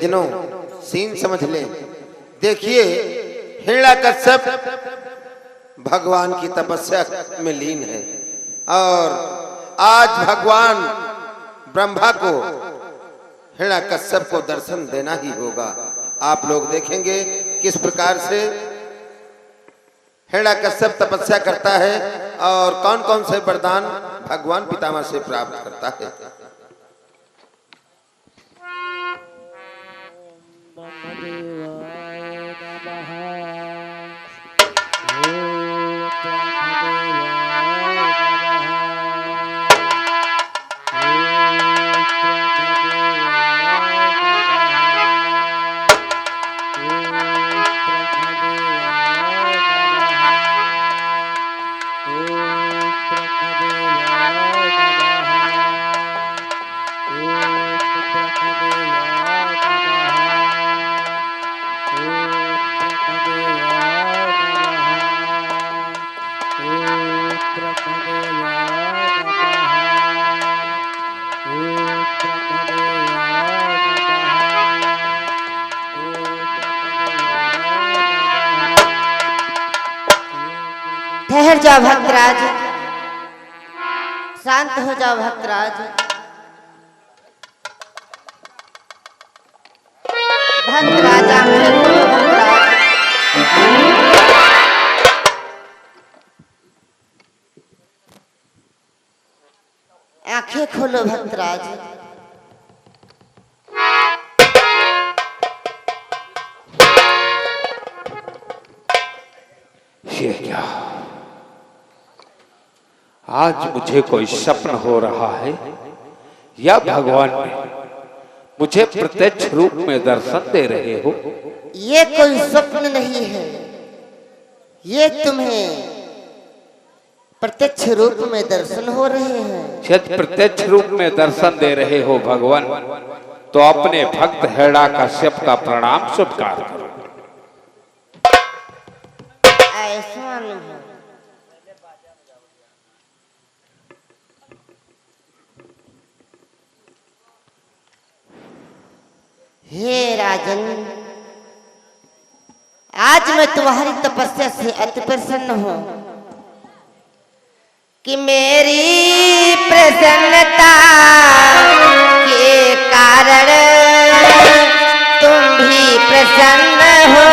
सज्जनों सीन समझ ले। देखिए हिरण्यकश्यप भगवान की तपस्या में लीन है और आज भगवान ब्रह्मा को हिरण्यकश्यप को दर्शन देना ही होगा। आप लोग देखेंगे किस प्रकार से हिरण्यकश्यप तपस्या करता है और कौन कौन से वरदान भगवान पितामह से प्राप्त करता है। ठहर जाओ भक्तराज, शांत हो जाओ भक्तराज। भक्तराज आंखें खोलो भक्तराज। आंखें खोलो भक्तराज। ये क्या, आज मुझे कोई स्वप्न हो रहा है या भगवान मुझे प्रत्यक्ष रूप में दर्शन दे रहे हो? ये कोई स्वप्न नहीं है, ये तुम्हें प्रत्यक्ष रूप में दर्शन हो रहे हैं। यदि प्रत्यक्ष रूप में दर्शन दे रहे हो भगवान, तो अपने भक्त हिरण्यकश्यप का प्रणाम स्वीकार करो। ऐसा नहीं, हे राजन, आज मैं तुम्हारी तपस्या से अति प्रसन्न हूं कि मेरी प्रसन्नता के कारण तुम भी प्रसन्न हो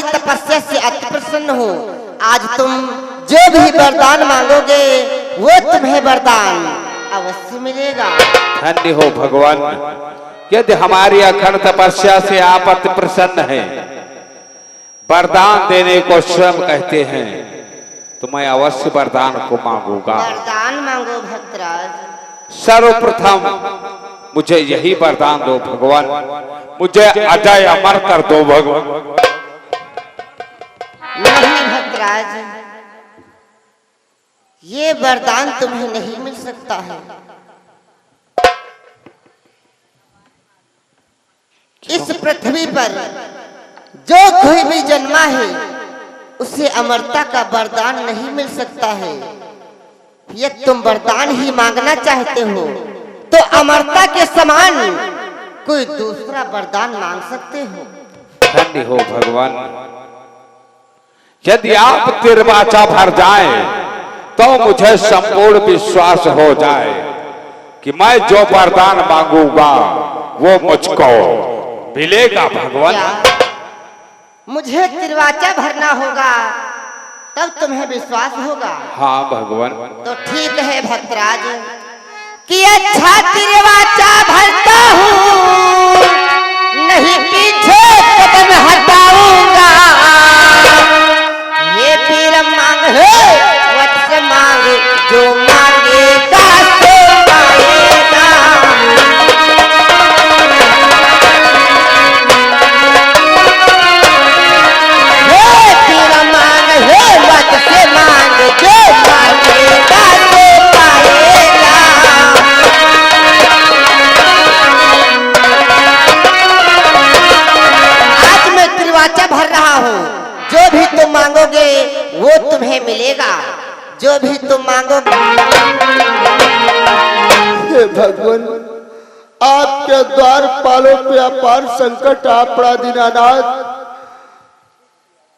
तपस्या से अति प्रसन्न हो। आज तुम जो भी वरदान मांगोगे वो तुम्हें वरदान अवश्य मिलेगा। धन्य हो भगवान, यदि हमारी अखंड तपस्या से आप अति प्रसन्न हैं, वरदान देने को स्वयं कहते हैं, तो मैं अवश्य वरदान को मांगूंगा। वरदान मांगो भक्तराज। सर्वप्रथम मुझे यही वरदान दो भगवान, मुझे अजय अमर कर दो भगवान। नहीं भक्तराज, ये वरदान तुम्हें नहीं मिल सकता है। इस पृथ्वी पर जो कोई भी जन्मा है उसे अमरता का वरदान नहीं मिल सकता है। यदि तुम वरदान ही मांगना चाहते हो तो अमरता के समान कोई दूसरा वरदान मांग सकते हो। धन्य हो भगवान, यदि आप तिरवाचा भर जाएं तो मुझे संपूर्ण विश्वास हो जाए कि मैं जो वरदान मांगूंगा वो मुझको मिलेगा भगवान। मुझे तिरवाचा भरना होगा, तब तुम्हें विश्वास होगा। हाँ भगवान। तो ठीक है भक्तराज, कि अच्छा तिरवाचा भरता हूँ, नहीं पीछे कदम हटाऊंगा। ये पीर मांग है वत्स मांग, जो मांगेगा सो पाएगा। ये पीर मांग है वत्स मांग, जो मांगेगा सो पाएगा। आज मैं तिरवाचा भर रहा हूँ, जो भी तुम मांगोगे वो तुम्हें मिलेगा, जो भी तुम मांगोगे। हे भगवान, आपके द्वार पालों पे अपार संकट आ पड़ा दीनानाथ।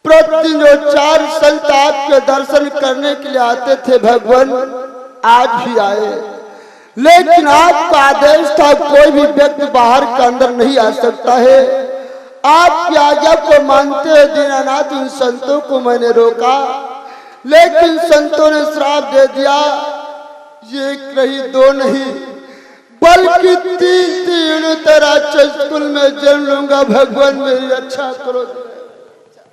प्रतिदिन जो 4 संत आपके दर्शन करने के लिए आते थे भगवान, आज भी आए, लेकिन आपका आदेश था कोई भी व्यक्ति बाहर के अंदर नहीं आ सकता है। आपकी आज्ञा को मानते हुए दीनानाथ उन संतों को मैंने रोका, लेकिन संतों ने श्राप दे दिया, ये एक नहीं 2 नहीं बल्कि 3 तेरा चस्कुल में जन्म लूंगा। भगवान मेरी रक्षा करो।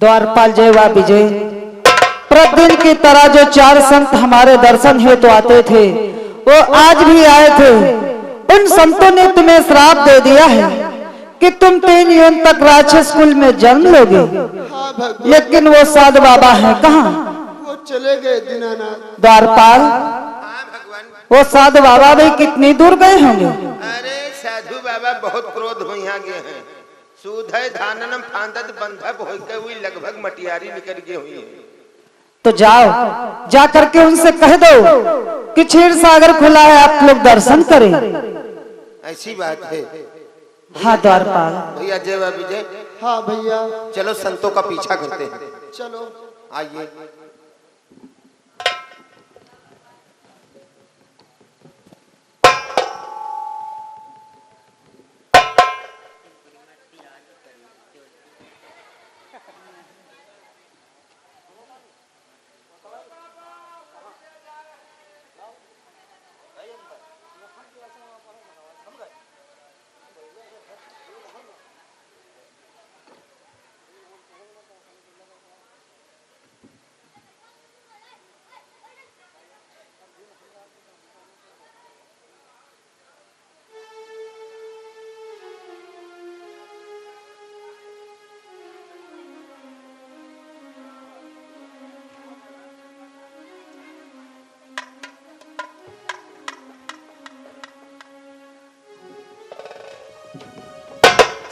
द्वारपाल जय वा विजय। प्रतिदिन की तरह जो 4 संत हमारे दर्शन हेतु आते थे, वो आज भी आए थे। उन संतों ने तुम्हें श्राप दे दिया है कि तुम 3 युग तक राक्षस कुल में जन्म लोगे। हाँ भगवान, लेकिन वो साधु बाबा हैं कहाँ? वो चले गए दीनानाथ। द्वारपाल, हाँ भगवान। वो साधु बाबा भी कितनी दूर गए होंगे? अरे साधु बाबा बहुत क्रोध हो यहाँ गए हैं। सूधय धाननम फांदत बंधप होके हुई लगभग मटियारी निकल गई हुई है। तो जाओ, जा करके उनसे कह दो कि क्षीर सागर खुला है, आप लोग दर्शन करें। ऐसी बात है। हाँ द्वारपाल। भैया जय वा विजय। हाँ भैया, चलो संतों का पीछा करते हैं। चलो। आइए।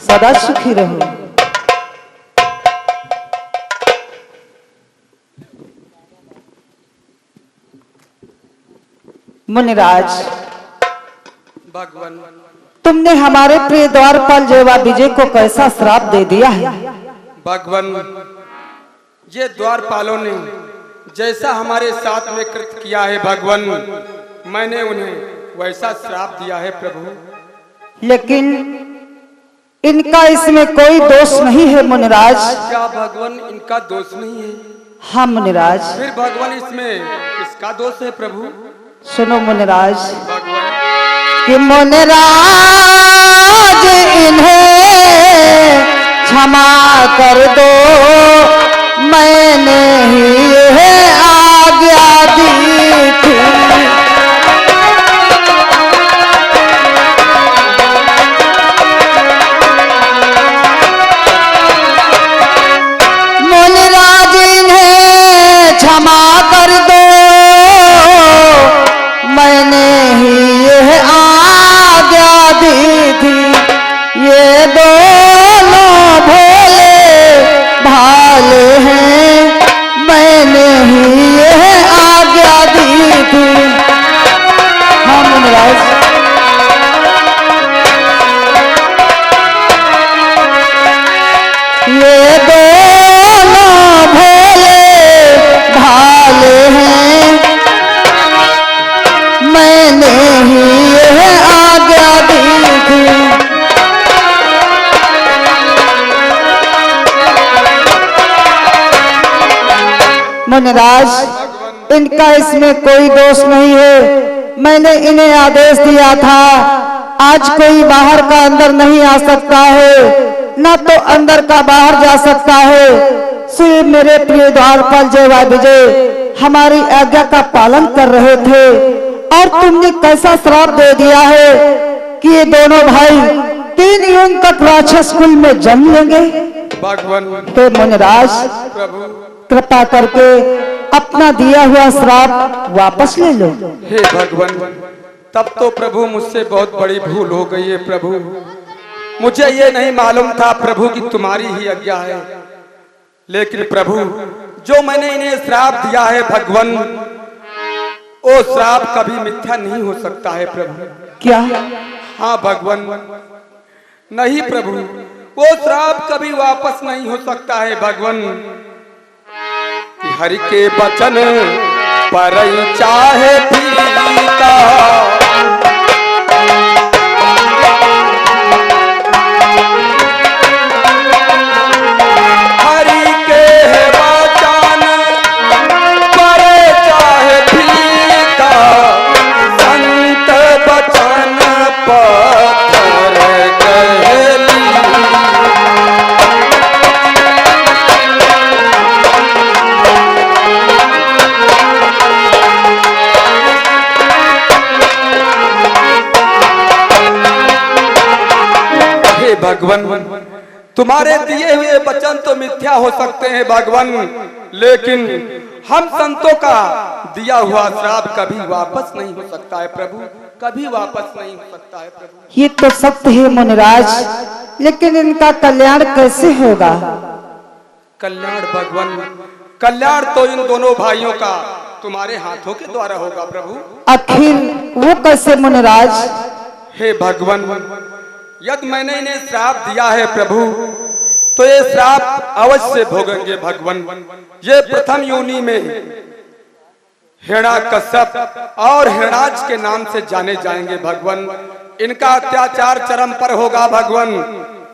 सदा सुखी रहो। मुनिराज, भगवान, तुमने हमारे प्रिय द्वारपाल जयवा विजय को कैसा श्राप दे दिया है? भगवान, ये द्वारपालों ने जैसा हमारे साथ में कृत किया है भगवान, मैंने उन्हें वैसा श्राप दिया है प्रभु। लेकिन इनका इसमें कोई दोष नहीं है मुनिराज। क्या भगवान इनका दोष नहीं है? हाँ मुनिराज। फिर भगवान इसमें किसका दोष है प्रभु? सुनो मुनिराज, भगवान, कि मुनिराज इन्हें क्षमा कर दो, मैंने ही यह आज्ञा दी थी। मुनिराज इन्हें क्षमा कर दो, मैंने ही यह आज्ञा दी थी। ये दोनों भोले भाले हैं, मैंने ही मुनिराज, इनका इसमें कोई दोष नहीं है। मैंने इन्हें आदेश दिया था आज कोई बाहर का अंदर नहीं आ सकता है, ना तो अंदर का बाहर जा सकता है। श्री मेरे प्रिय द्वारपाल जय विजय हमारी आज्ञा का पालन कर रहे थे और तुमने कैसा श्राप दे दिया है कि ये दोनों भाई 3 युग तक राक्षस कुल में जन्म लेंगे। भगवान तो मुनिराज, प्रभु, कृपा करके अपना दिया हुआ श्राप वापस ले लो। हे भगवान, तब तो प्रभु मुझसे बहुत बड़ी भूल हो गई है प्रभु। मुझे ये नहीं मालूम था प्रभु कि तुम्हारी ही आज्ञा है। लेकिन प्रभु, जो मैंने इन्हें श्राप दिया है भगवान, वो श्राप कभी मिथ्या नहीं हो सकता है प्रभु। क्या? हाँ भगवान, नहीं प्रभु, वो श्राप कभी वापस नहीं हो सकता है भगवान। हरि के वचन पर चाहे पीता, हरि के वचन पर चाहे पीता, संत वचन पत्थर कहली। भगवान, तुम्हारे दिए हुए वचन तो मिथ्या हो सकते हैं भगवान, लेकिन हम संतों का दिया हुआ श्राप कभी वापस नहीं हो सकता है प्रभु, कभी वापस नहीं हो सकता है प्रभु। ये तो सत्य है मुनिराज, लेकिन इनका कल्याण कैसे होगा? कल्याण भगवान, कल्याण तो इन दोनों भाइयों का तुम्हारे हाथों के द्वारा होगा प्रभु। आखिर वो कैसे मुनिराज? हे भगवान, यदि मैंने इन्हें श्राप दिया है प्रभु, तो ये श्राप अवश्य भोगेंगे भगवान। ये प्रथम योनि में हिरण्याकश्यप और हिरणाज के नाम से जाने जाएंगे भगवान। इनका अत्याचार चरम पर होगा भगवान,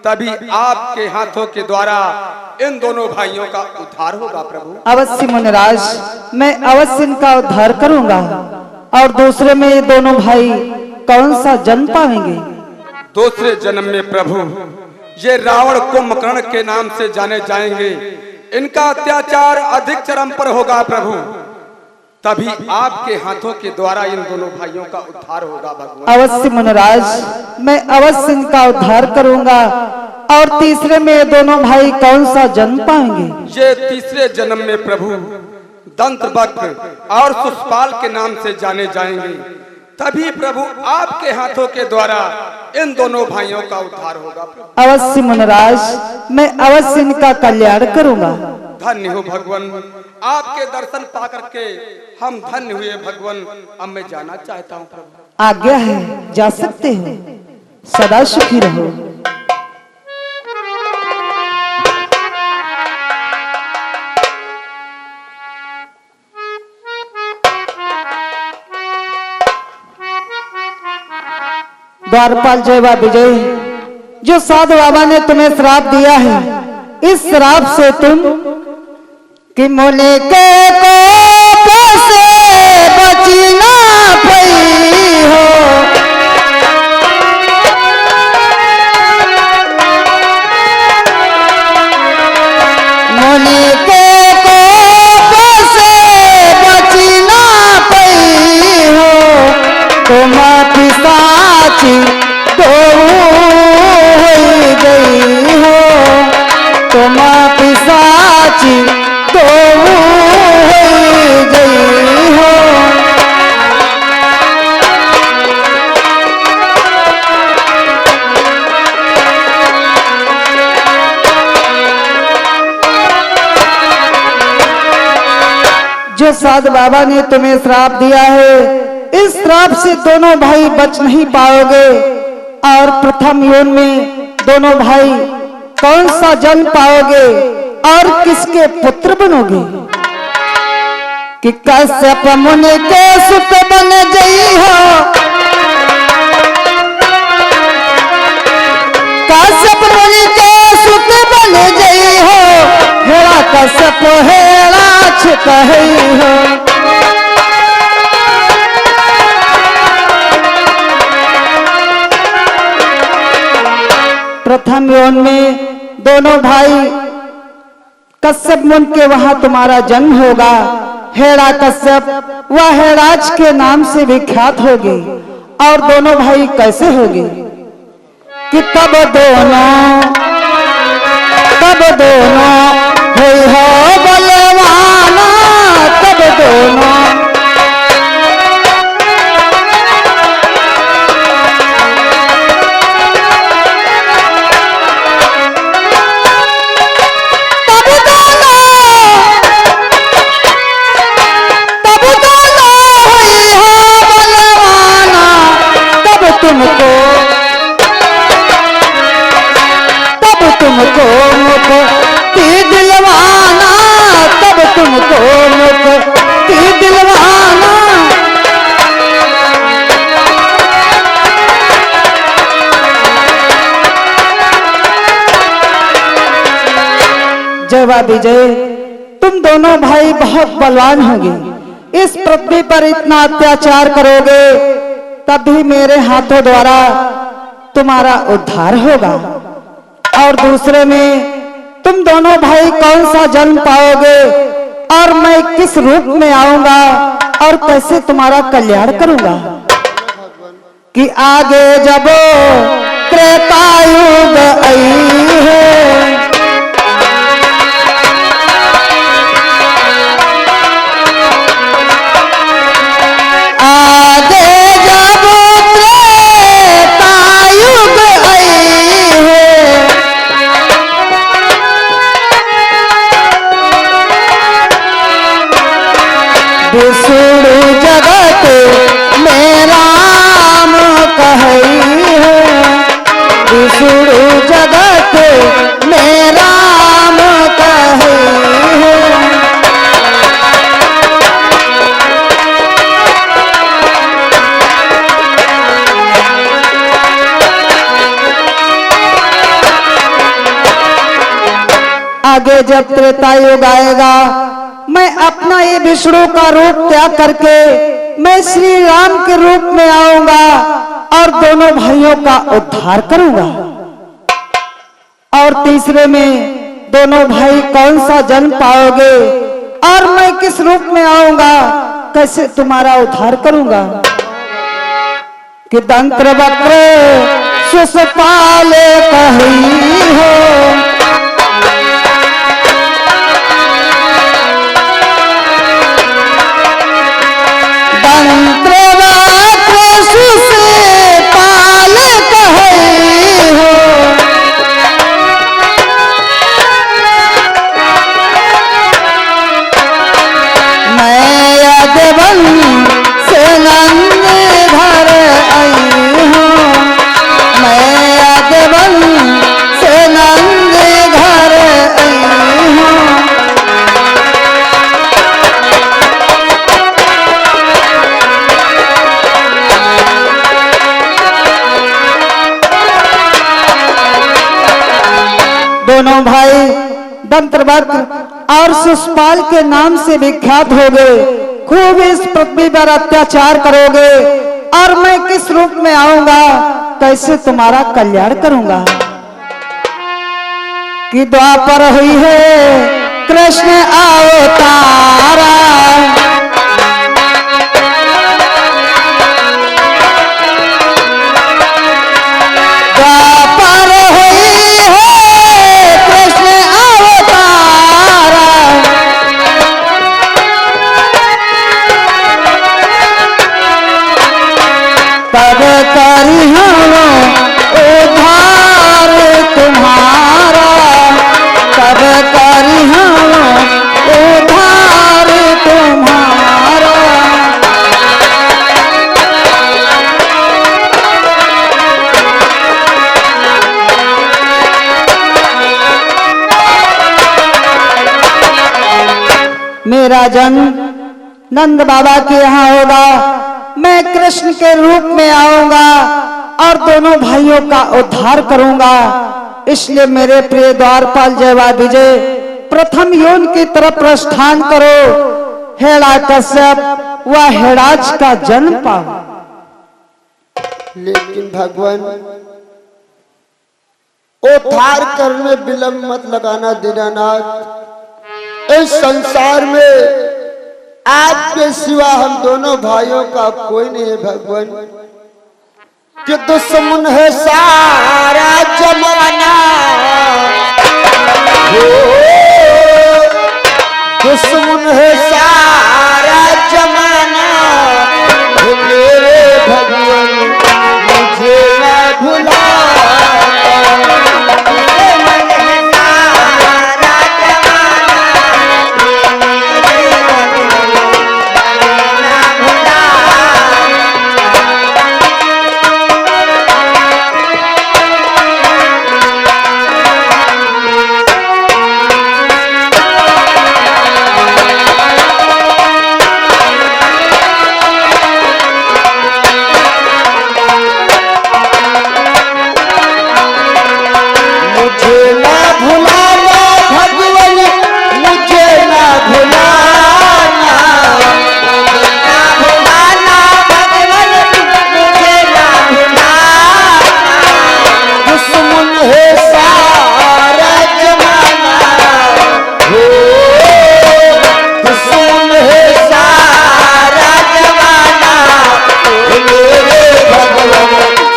तभी आपके हाथों के द्वारा इन दोनों भाइयों का उद्धार होगा प्रभु। अवश्य मुनिराज, मैं अवश्य इनका उद्धार करूंगा। और दूसरे में ये दोनों भाई कौन सा जन्म पाएंगे? दूसरे जन्म में प्रभु ये रावण कुंभकर्ण के नाम से जाने जाएंगे। इनका अत्याचार अधिक चरम पर होगा प्रभु, तभी आपके हाथों के द्वारा इन दोनों भाइयों का उद्धार होगा भगवान। अवश्य मुनिराज, मैं अवश्य इनका उद्धार करूंगा। और तीसरे में ये दोनों भाई कौन सा जन्म पाएंगे? ये तीसरे जन्म में प्रभु दंतवक्र और सुषपाल के नाम से जाने जाएंगे, तभी प्रभु आपके हाथों के द्वारा इन दोनों भाइयों का उद्धार होगा प्रभु। अवश्य मुनिराज, मैं अवश्य इनका कल्याण करूंगा। धन्य हो भगवान, आपके दर्शन पा करके हम धन्य हुए भगवान। अब मैं जाना चाहता हूँ प्रभु। आज्ञा है, जा सकते हो। सदा सुखी रहो। द्वारपाल जय विजय, जो साधु बाबा ने तुम्हें श्राप दिया है, इस श्राप से तुम कि मोले के कोप से बची ना पई हो, मोले के कोप से बची ना पई हो, तुम पिशाची दो हो गई हो, तुम पिशाची दो हो गई हो। जो साधु बाबा ने तुम्हें श्राप दिया है, इस श्राप से दोनों भाई बच नहीं पाओगे। और प्रथम योनि में दोनों भाई कौन सा जन्म पाओगे और किसके पुत्र बनोगे? कि कश्यप मुनि के सुत बन गई हो, कश्यप मुनि के सुत बन गई हो, हेरा कश्यप हेरा साक्ष कही हो। प्रथम योन में दोनों भाई कश्यप मुनि के वहां तुम्हारा जन्म होगा। हेड़ा कश्यप वह हेड़ाज के नाम से विख्यात होगी। और दोनों भाई कैसे होगी कि तब दोनों हुई हो बलवाना, तब दोनों तुमको मुक्ति दिलवाना, तब तुमको मुक्ति दिलवाना। जय वा विजय, तुम दोनों भाई बहुत बलवान होगे। इस पृथ्वी पर इतना अत्याचार करोगे तब भी मेरे हाथों द्वारा तुम्हारा उद्धार होगा। और दूसरे में तुम दोनों भाई कौन सा जन्म पाओगे और मैं किस रूप में आऊंगा और कैसे तुम्हारा कल्याण करूंगा कि आगे जब त्रेता युग आई है, आगे जब त्रेता युग आई है, विष्णु जगत में राम कही है, विष्णु जगत में राम कही है। आगे जब त्रेता युग आएगा मैं अपना ये विष्णु का रूप त्याग करके मैं श्री राम के रूप में आऊंगा और दोनों भाइयों का उद्धार करूंगा। और तीसरे में दोनों भाई कौन सा जन्म पाओगे और मैं किस रूप में आऊंगा, कैसे तुम्हारा उद्धार करूंगा कि दंत्र वक्र सुषपाल कही हो, दोनों भाई दंत्रवक्र और सुषपाल के नाम से विख्यात हो गए। खूब इस पृथ्वी पर अत्याचार करोगे और मैं किस रूप में आऊंगा, कैसे तुम्हारा कल्याण करूंगा कि द्वापर हुई है कृष्ण अवतारा, द्वापर हुई है कृष्ण अवतारा, तब करी हम उद्धार तुम्हारा, तब करी हम उद्धार तुम्हारा। मेरा जन्म नंद बाबा के यहाँ होगा, मैं कृष्ण के रूप में आऊंगा और दोनों भाइयों का उद्धार करूंगा। इसलिए मेरे प्रिय द्वारपाल जयवा विजय, प्रथम योन की तरफ प्रस्थान करो, हेड़ा कश्यप व हेड़ाज का जन्म पाओ। लेकिन भगवान उद्धार करने विलंब मत लगाना दीनानाथ। इस संसार में आपके सिवा हम दोनों भाइयों का कोई नहीं है भगवान। कि दुश्मन है सारा जमाना, दुश्मन है सारा जमाना,